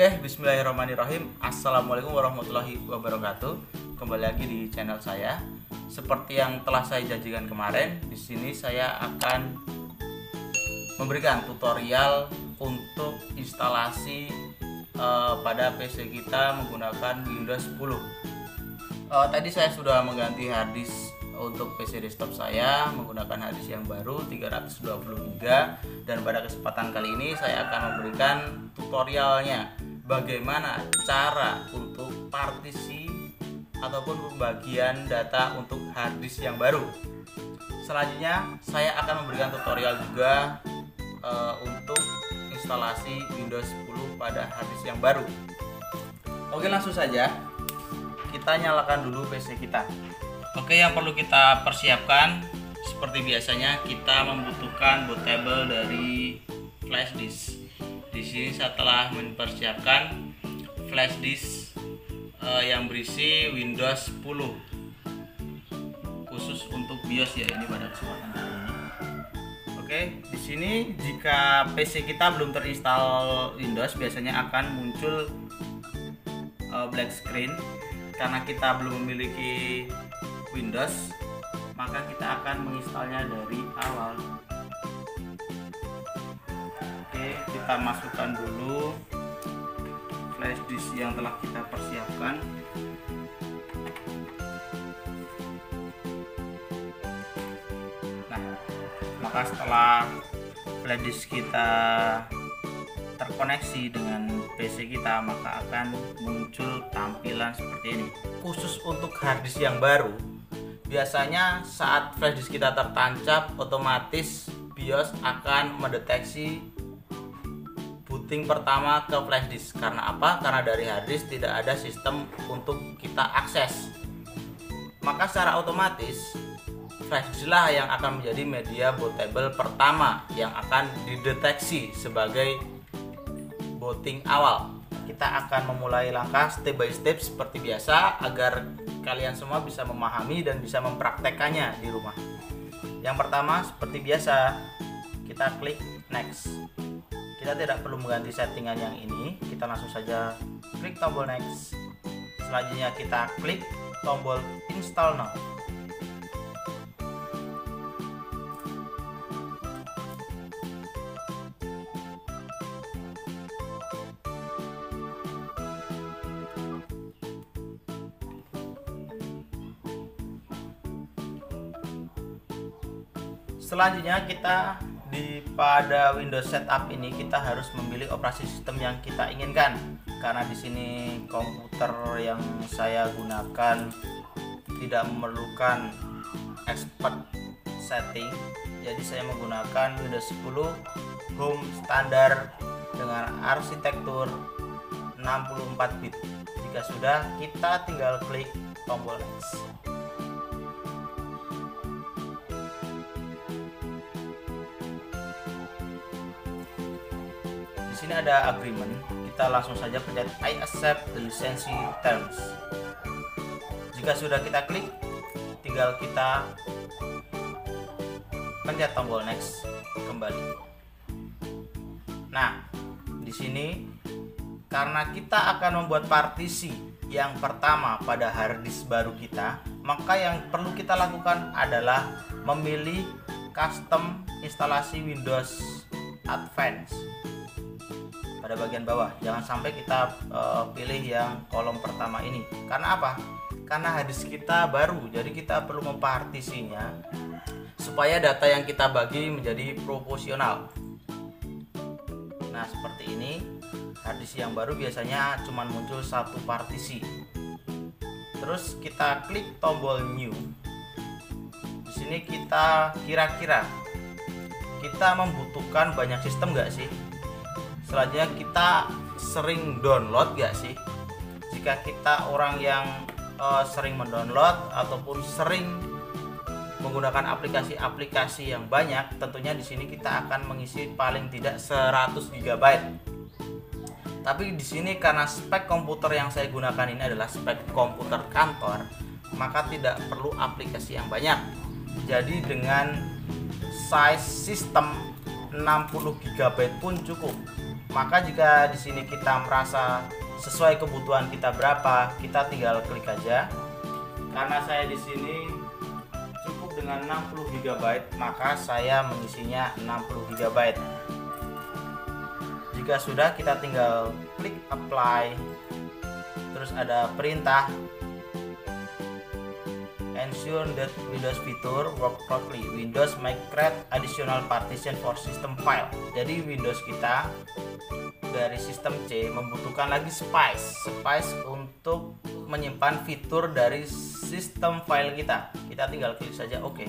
Oke, bismillahirrahmanirrahim. Assalamualaikum warahmatullahi wabarakatuh. Kembali lagi di channel saya. Seperti yang telah saya janjikan kemarin, di sini saya akan memberikan tutorial untuk instalasi pada PC kita menggunakan Windows 10. Tadi saya sudah mengganti harddisk untuk PC desktop saya menggunakan harddisk yang baru 320 GB, dan pada kesempatan kali ini saya akan memberikan tutorialnya bagaimana cara untuk partisi ataupun pembagian data untuk harddisk yang baru. Selanjutnya saya akan memberikan tutorial juga untuk instalasi Windows 10 pada harddisk yang baru. Oke, langsung saja kita nyalakan dulu PC kita. Oke, yang perlu kita persiapkan seperti biasanya, kita membutuhkan bootable dari flash disk. Di sini setelah mempersiapkan flash disk yang berisi Windows 10 khusus untuk BIOS ya, ini pada kesempatan kali ini. Oke, di sini jika PC kita belum terinstall Windows, biasanya akan muncul black screen. Karena kita belum memiliki Windows, maka kita akan menginstalnya dari awal. Oke, kita masukkan dulu flash disk yang telah kita persiapkan. Nah, maka setelah flash disk kita terkoneksi dengan PC kita, maka akan muncul tampilan seperti ini. Khusus untuk harddisk yang baru, biasanya saat flash disk kita tertancap, otomatis BIOS akan mendeteksi booting pertama ke flash disk. Karena apa? Karena dari harddisk tidak ada sistem untuk kita akses. Maka secara otomatis flash disk lah yang akan menjadi media bootable pertama yang akan dideteksi sebagai booting awal. Kita akan memulai langkah step by step seperti biasa agar kalian semua bisa memahami dan bisa mempraktekannya di rumah. Yang pertama, seperti biasa, kita klik next. Kita tidak perlu mengganti settingan yang ini, kita langsung saja klik tombol next. Selanjutnya kita klik tombol install now. Selanjutnya kita pada Windows Setup ini kita harus memilih operasi sistem yang kita inginkan. Karena di sini komputer yang saya gunakan tidak memerlukan expert setting, jadi saya menggunakan Windows 10 Home standar dengan arsitektur 64 bit. Jika sudah, kita tinggal klik tombol next. Di sini ada agreement, kita langsung saja pencet I accept the license terms. Jika sudah kita klik, tinggal kita pencet tombol next kembali. Nah, di sini karena kita akan membuat partisi yang pertama pada harddisk baru kita, maka yang perlu kita lakukan adalah memilih custom instalasi Windows Advanced pada bagian bawah. Jangan sampai kita pilih yang kolom pertama ini. Karena apa? Karena harddisk kita baru, jadi kita perlu mempartisinya supaya data yang kita bagi menjadi proporsional. Nah, seperti ini. Harddisk yang baru biasanya cuma muncul satu partisi. Terus kita klik tombol new. Di sini kita kira-kira kita membutuhkan banyak sistem nggak sih? Selanjutnya kita sering download gak sih? Jika kita orang yang sering mendownload ataupun sering menggunakan aplikasi-aplikasi yang banyak, tentunya di sini kita akan mengisi paling tidak 100 GB. Tapi di sini karena spek komputer yang saya gunakan ini adalah spek komputer kantor, maka tidak perlu aplikasi yang banyak. Jadi dengan size sistem 60 GB pun cukup. Maka jika di sini kita merasa sesuai kebutuhan kita berapa, kita tinggal klik aja. Karena saya di sini cukup dengan 60 GB, maka saya mengisinya 60 GB. Jika sudah, kita tinggal klik apply. Terus ada perintah ensure that Windows feature work properly. Windows may create additional partition for system file. Jadi Windows kita dari sistem C membutuhkan lagi space untuk menyimpan fitur dari sistem file kita. Kita tinggal klik saja OK.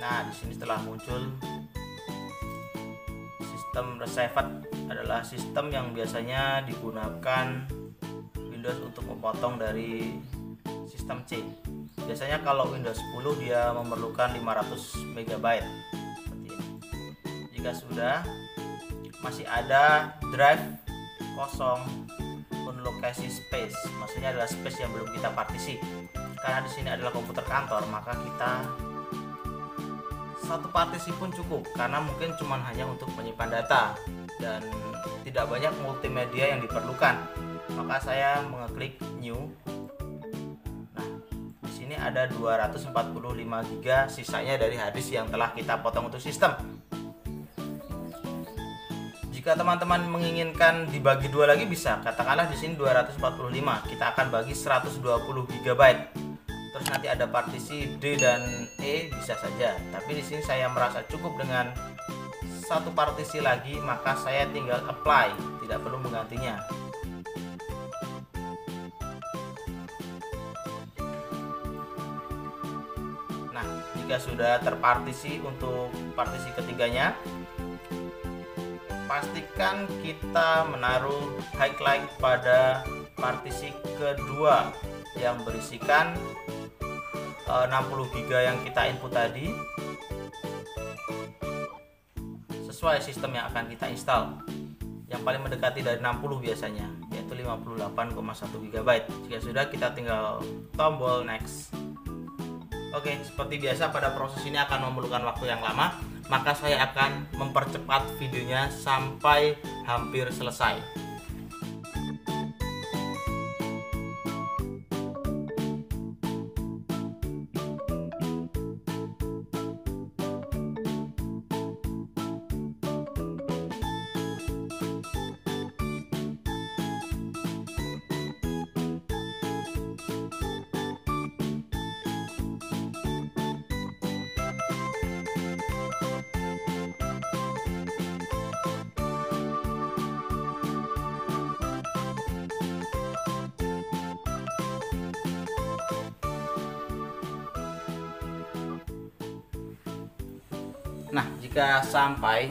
Nah, di sini setelah muncul sistem reserved adalah sistem yang biasanya digunakan Windows untuk memotong dari sistem C. Biasanya kalau Windows 10 dia memerlukan 500 MB seperti ini. Jika sudah, masih ada drive kosong unlocate space, maksudnya adalah space yang belum kita partisi. Karena di sini adalah komputer kantor, maka kita satu partisi pun cukup, karena mungkin cuma hanya untuk menyimpan data dan tidak banyak multimedia yang diperlukan. Maka saya mengeklik new. Nah, di sini ada 245 GB sisanya dari harddisk yang telah kita potong untuk sistem. Jika teman-teman menginginkan dibagi dua lagi bisa, katakanlah di sini 245, kita akan bagi 120 GB. Terus nanti ada partisi D dan E bisa saja. Tapi di sini saya merasa cukup dengan satu partisi lagi, maka saya tinggal apply, tidak perlu menggantinya. Nah, jika sudah terpartisi untuk partisi ketiganya, pastikan kita menaruh highlight pada partisi kedua yang berisikan 60 GB yang kita input tadi sesuai sistem yang akan kita install. Yang paling mendekati dari 60 biasanya, yaitu 58,1 GB. Jika sudah, kita tinggal tombol next. Oke, seperti biasa pada proses ini akan memerlukan waktu yang lama, maka saya akan mempercepat videonya sampai hampir selesai. Nah, jika sampai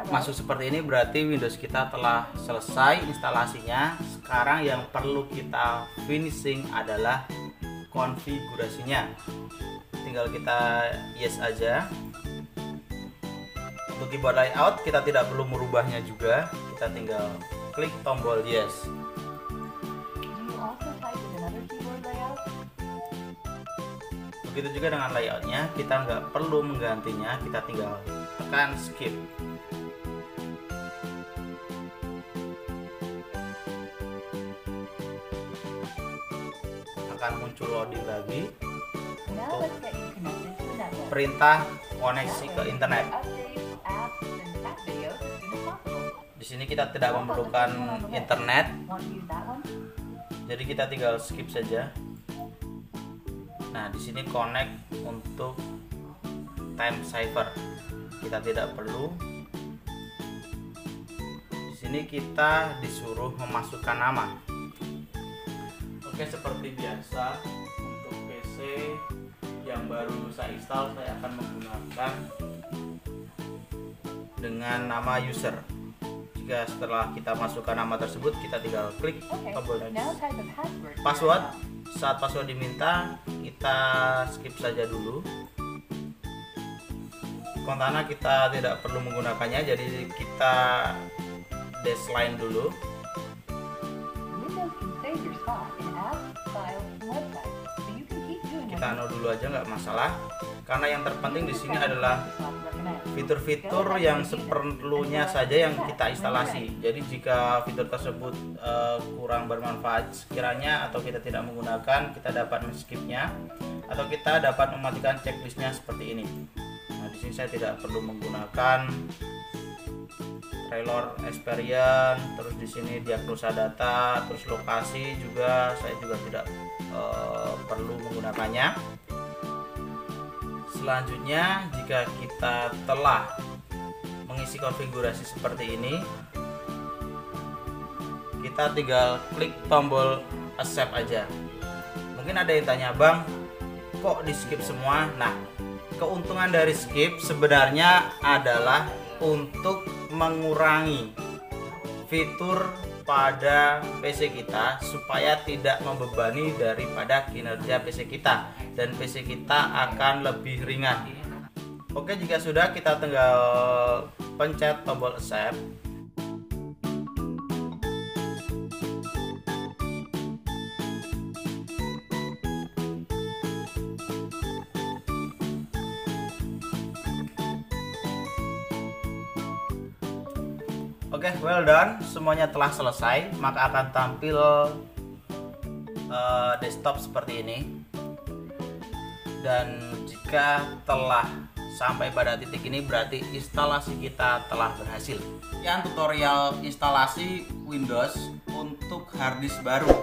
masuk seperti ini, berarti Windows kita telah selesai instalasinya. Sekarang yang perlu kita finishing adalah konfigurasinya. Tinggal kita yes aja. Untuk keyboard layout kita tidak perlu merubahnya juga, kita tinggal klik tombol yes. Begitu juga dengan layoutnya, kita nggak perlu menggantinya, kita tinggal tekan skip. Akan muncul loading lagi untuk perintah koneksi ke internet. Di sini kita tidak memerlukan internet, jadi kita tinggal skip saja. Nah, di sini connect untuk time saver, kita tidak perlu. Di sini kita disuruh memasukkan nama. Oke, seperti biasa untuk PC yang baru saya install, saya akan menggunakan dengan nama user. Jika setelah kita masukkan nama tersebut, kita tinggal klik tombol next. Password, saat password diminta, kita skip saja dulu. Kontana kita tidak perlu menggunakannya, jadi kita line dulu. Kita no dulu aja, nggak masalah, karena yang terpenting di sini adalah fitur-fitur yang seperlunya saja yang kita instalasi. Jadi jika fitur tersebut kurang bermanfaat sekiranya atau kita tidak menggunakan, kita dapat men-skipnya atau kita dapat mematikan checklistnya seperti ini. Nah, di sini saya tidak perlu menggunakan trailer experience, terus di sini diagnosa data, terus lokasi juga saya juga tidak perlu menggunakannya. Selanjutnya, jika kita telah mengisi konfigurasi seperti ini, kita tinggal klik tombol accept aja. Mungkin ada yang tanya, Bang, kok di skip semua? Nah, keuntungan dari skip sebenarnya adalah untuk mengurangi fitur pada PC kita supaya tidak membebani daripada kinerja PC kita, dan PC kita akan lebih ringan. Oke, jika sudah, kita tinggal pencet tombol accept. Oke, well done, semuanya telah selesai. Maka akan tampil desktop seperti ini. Dan jika telah sampai pada titik ini, berarti instalasi kita telah berhasil. Sekian tutorial instalasi Windows untuk harddisk baru.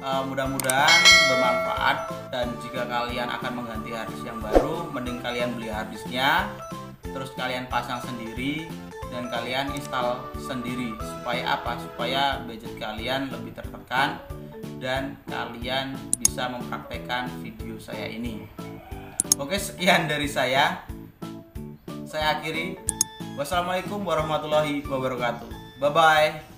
Mudah-mudahan bermanfaat, dan jika kalian akan mengganti harddisk yang baru, mending kalian beli harddisknya, terus kalian pasang sendiri dan kalian install sendiri. Supaya apa? Supaya budget kalian lebih tertekan dan kalian bisa mempraktekkan video saya ini. Oke, sekian dari saya. Saya akhiri. Wassalamualaikum warahmatullahi wabarakatuh. Bye bye.